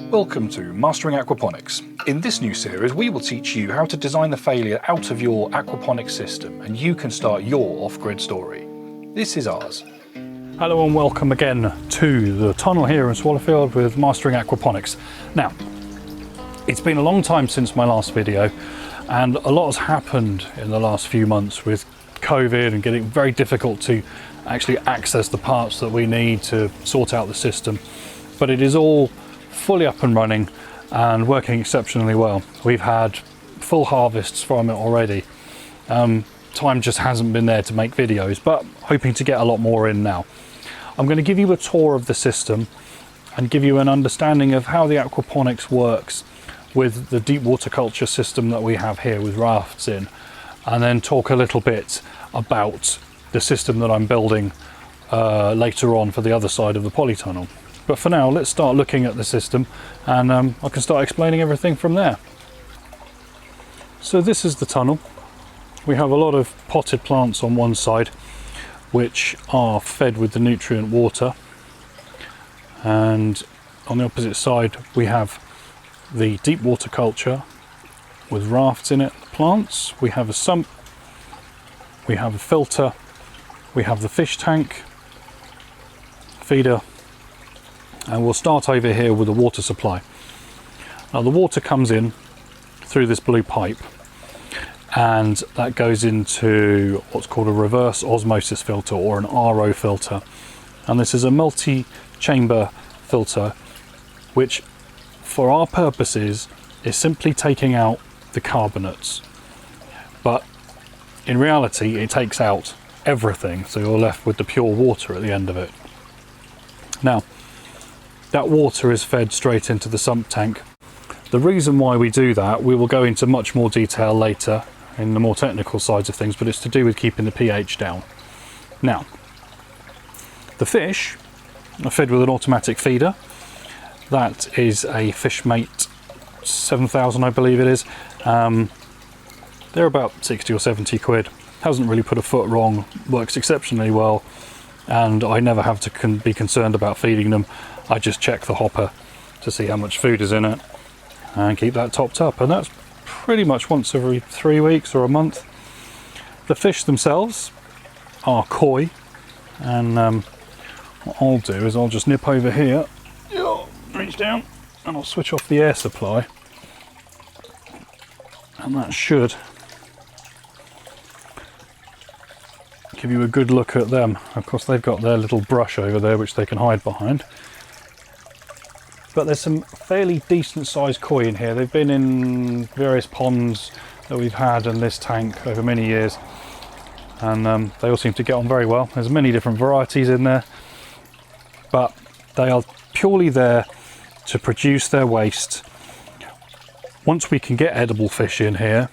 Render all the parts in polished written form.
Welcome to Mastering Aquaponics. In this new series, we will teach you how to design the failure out of your aquaponics system, and you can start your off-grid story. This is ours. Hello and welcome again to the tunnel here in Swallowfield with Mastering Aquaponics. Now, it's been a long time since my last video, and a lot has happened in the last few months with COVID and getting very difficult to actually access the parts that we need to sort out the system. But it is all fully up and running and working exceptionally well. We've had full harvests from it already. Time just hasn't been there to make videos, but hoping to get a lot more in now. I'm going to give you a tour of the system and give you an understanding of how the aquaponics works with the deep water culture system that we have here with rafts in, and then talk a little bit about the system that I'm building later on for the other side of the polytunnel. But for now, let's start looking at the system, and I can start explaining everything from there. So this is the tunnel. We have a lot of potted plants on one side, which are fed with the nutrient water. And on the opposite side, we have the deep water culture with rafts in it, plants. We have a sump, we have a filter, we have the fish tank, feeder, and we'll start over here with the water supply. Now the water comes in through this blue pipe, and that goes into what's called a reverse osmosis filter or an RO filter. And this is a multi-chamber filter, which for our purposes is simply taking out the carbonates. But in reality, it takes out everything, so you're left with the pure water at the end of it. Now, that water is fed straight into the sump tank. The reason why we do that, we will go into much more detail later in the more technical sides of things, but it's to do with keeping the pH down. Now, the fish are fed with an automatic feeder. That is a Fishmate 7000, I believe it is. They're about 60 or 70 quid. Hasn't really put a foot wrong, works exceptionally well, and I never have to be concerned about feeding them. I just check the hopper to see how much food is in it and keep that topped up, and that's pretty much once every 3 weeks or a month. The fish themselves are koi, and what I'll do is I'll just nip over here, reach down, and I'll switch off the air supply, and that should give you a good look at them. Of course, they've got their little brush over there which they can hide behind. But there's some fairly decent sized koi in here. They've been in various ponds that we've had in this tank over many years, and they all seem to get on very well. There's many different varieties in there, but they are purely there to produce their waste. Once we can get edible fish in here,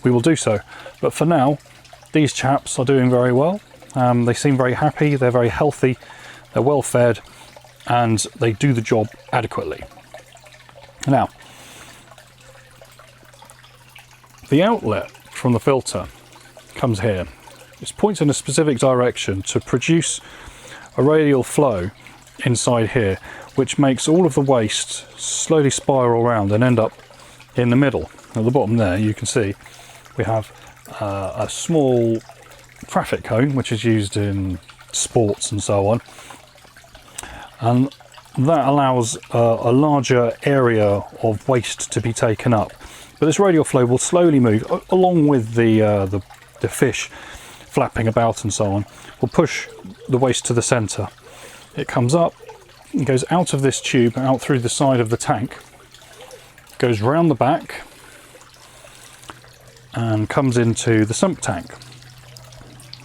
we will do so. But for now, these chaps are doing very well. They seem very happy, they're very healthy, they're well fed, and they do the job adequately. Now, the outlet from the filter comes here. It points in a specific direction to produce a radial flow inside here, which makes all of the waste slowly spiral around and end up in the middle. At the bottom there, you can see we have a small traffic cone, which is used in sports and so on, and that allows a larger area of waste to be taken up. But this radial flow will slowly move along with the fish flapping about and so on. Will push the waste to the center. It comes up and goes out of this tube, out through the side of the tank, goes round the back and comes into the sump tank.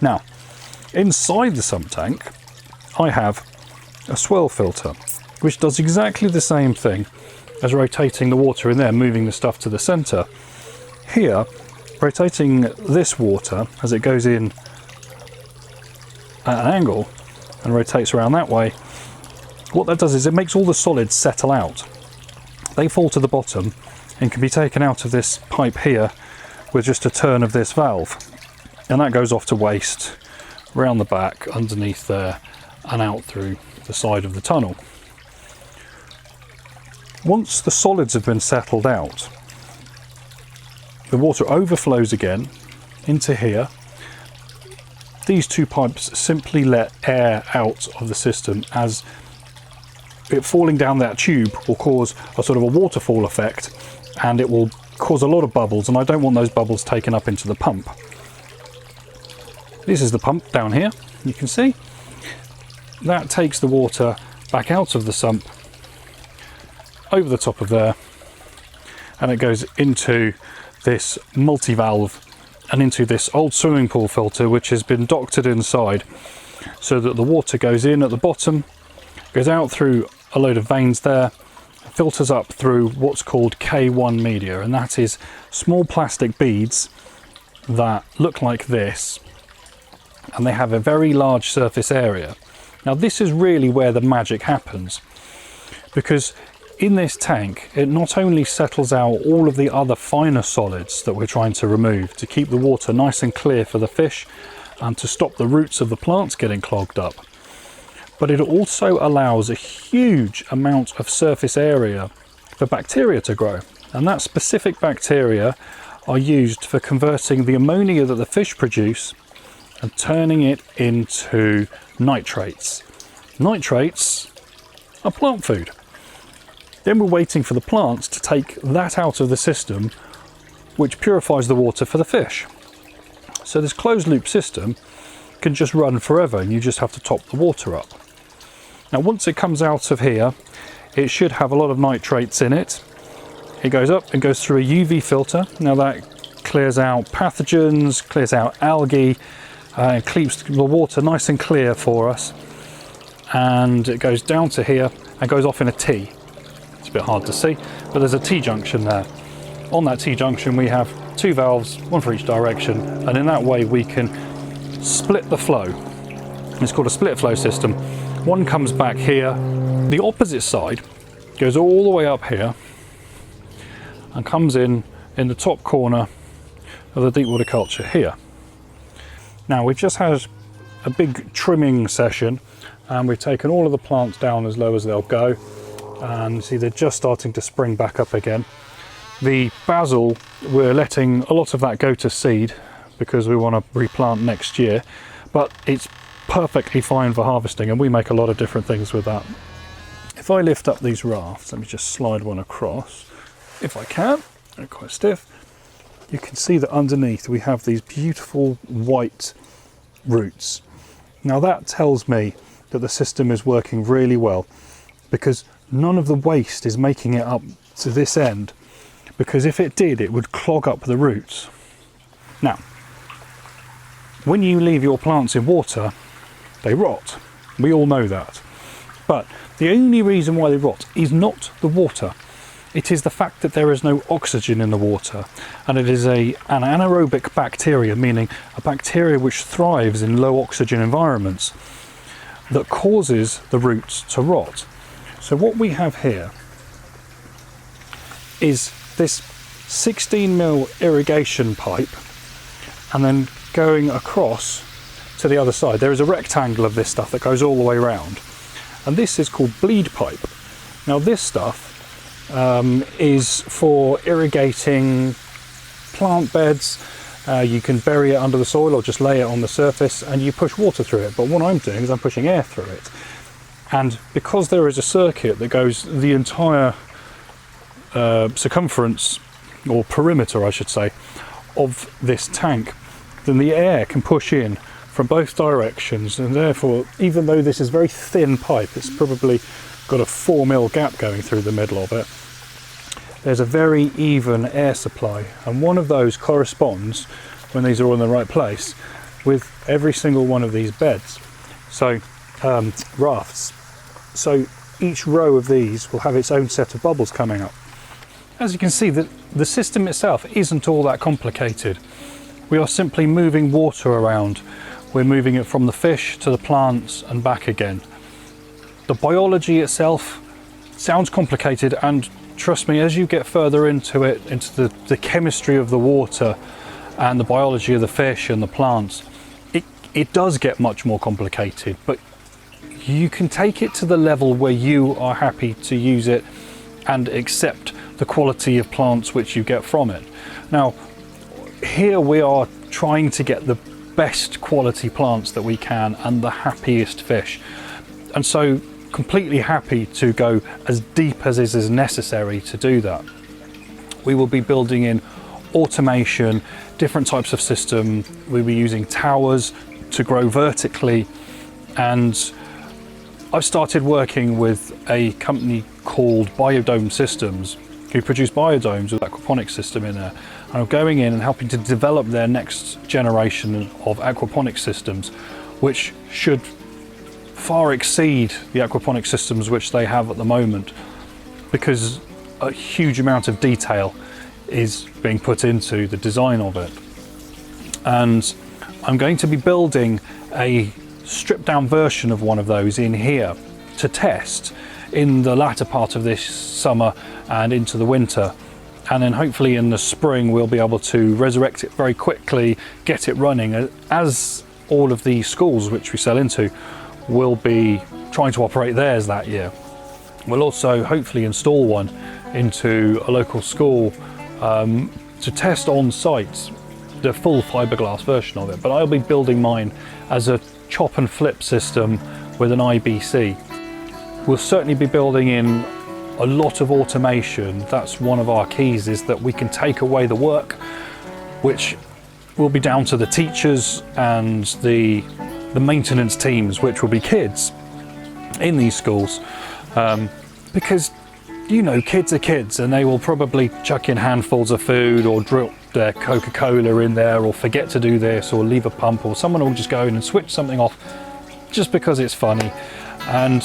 Now, inside the sump tank, I have a swirl filter, which does exactly the same thing as rotating the water in there, moving the stuff to the center. Here, rotating this water as it goes in at an angle and rotates around that way, what that does is it makes all the solids settle out. They fall to the bottom and can be taken out of this pipe here with just a turn of this valve, and that goes off to waste round the back, underneath there, and out through the side of the tunnel. Once the solids have been settled out, the water overflows again into here. These two pipes simply let air out of the system, as it falling down that tube will cause a sort of a waterfall effect, and it will cause a lot of bubbles, and I don't want those bubbles taken up into the pump. This is the pump down here, you can see. That takes the water back out of the sump, over the top of there, and it goes into this multi-valve and into this old swimming pool filter, which has been doctored inside so that the water goes in at the bottom, goes out through a load of veins there, filters up through what's called K1 media, and that is small plastic beads that look like this, and they have a very large surface area. Now this is really where the magic happens, because in this tank it not only settles out all of the other finer solids that we're trying to remove to keep the water nice and clear for the fish and to stop the roots of the plants getting clogged up, but it also allows a huge amount of surface area for bacteria to grow, and that specific bacteria are used for converting the ammonia that the fish produce and turning it into nitrates. Nitrates are plant food. Then we're waiting for the plants to take that out of the system, which purifies the water for the fish. So this closed loop system can just run forever, and you just have to top the water up. Now once it comes out of here, it should have a lot of nitrates in it. It goes up and goes through a UV filter. Now that clears out pathogens, clears out algae, and keeps the water nice and clear for us. And it goes down to here and goes off in a T. It's a bit hard to see, but there's a T-junction there. On that T-junction we have two valves, one for each direction, and in that way we can split the flow. It's called a split flow system. One comes back here, the opposite side goes all the way up here and comes in the top corner of the deep water culture here. Now we've just had a big trimming session, and we've taken all of the plants down as low as they'll go, and see they're just starting to spring back up again. The basil, we're letting a lot of that go to seed because we want to replant next year, but it's perfectly fine for harvesting, and we make a lot of different things with that. If I lift up these rafts, let me just slide one across if I can. They're quite stiff. You can see that underneath we have these beautiful white roots. Now that tells me that the system is working really well, because none of the waste is making it up to this end, because if it did, it would clog up the roots. Now, when you leave your plants in water, they rot. We all know that. But the only reason why they rot is not the water. It is the fact that there is no oxygen in the water, and it is an anaerobic bacteria, meaning a bacteria which thrives in low oxygen environments, that causes the roots to rot. So what we have here is this 16mm irrigation pipe, and then going across to the other side there is a rectangle of this stuff that goes all the way around, and this is called bleed pipe. Now this stuff is for irrigating plant beds. You can bury it under the soil or just lay it on the surface and you push water through it, but what I'm doing is I'm pushing air through it, and because there is a circuit that goes the entire circumference, or perimeter I should say, of this tank, then the air can push in from both directions, and therefore even though this is very thin pipe, it's probably got a 4mm gap going through the middle of it, there's a very even air supply, and one of those corresponds, when these are all in the right place, with every single one of these beds. So rafts. So each row of these will have its own set of bubbles coming up. As you can see, the system itself isn't all that complicated. We are simply moving water around. We're moving it from the fish to the plants and back again. The biology itself sounds complicated, and trust me, as you get further into it, into the chemistry of the water and the biology of the fish and the plants, it does get much more complicated, but you can take it to the level where you are happy to use it and accept the quality of plants which you get from it. Now, here we are trying to get the best quality plants that we can and the happiest fish. And so completely happy to go as deep as is necessary to do that. We will be building in automation, different types of system. We'll be using towers to grow vertically, and I've started working with a company called Biodome Systems who produce biodomes with aquaponics system in there. And I'm going in and helping to develop their next generation of aquaponics systems, which should far exceed the aquaponics systems which they have at the moment, because a huge amount of detail is being put into the design of it. And I'm going to be building a stripped down version of one of those in here to test in the latter part of this summer and into the winter, and then hopefully in the spring we'll be able to resurrect it very quickly, get it running, as all of the schools which we sell into will be trying to operate theirs that year. We'll also hopefully install one into a local school to test on site the full fiberglass version of it, but I'll be building mine as a chop and flip system with an IBC. We'll certainly be building in a lot of automation. That's one of our keys, is that we can take away the work, which will be down to the teachers and the maintenance teams, which will be kids in these schools, because you know, kids are kids and they will probably chuck in handfuls of food or drip their Coca-Cola in there, or forget to do this, or leave a pump, or someone will just go in and switch something off just because it's funny. And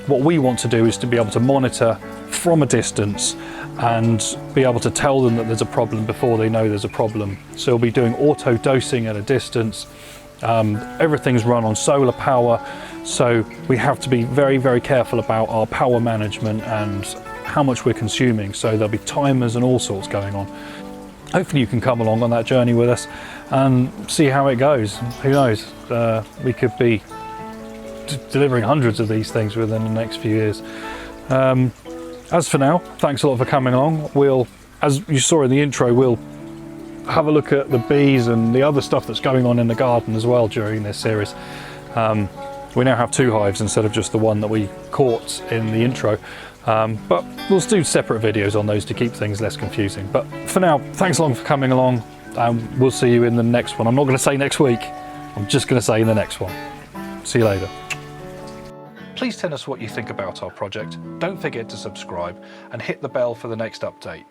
what we want to do is to be able to monitor from a distance and be able to tell them that there's a problem before they know there's a problem. So we'll be doing auto dosing at a distance. Everything's run on solar power, so we have to be very, very careful about our power management and how much we're consuming. So there'll be timers and all sorts going on. Hopefully you can come along on that journey with us and see how it goes. Who knows, we could be delivering hundreds of these things within the next few years. As for now, thanks a lot for coming along. We'll, as you saw in the intro, we'll have a look at the bees and the other stuff that's going on in the garden as well during this series. We now have 2 hives instead of just the one that we caught in the intro. But we'll do separate videos on those to keep things less confusing. But for now, thanks a lot for coming along, and we'll see you in the next one. I'm not going to say next week, I'm just going to say in the next one. See you later. Please tell us what you think about our project. Don't forget to subscribe and hit the bell for the next update.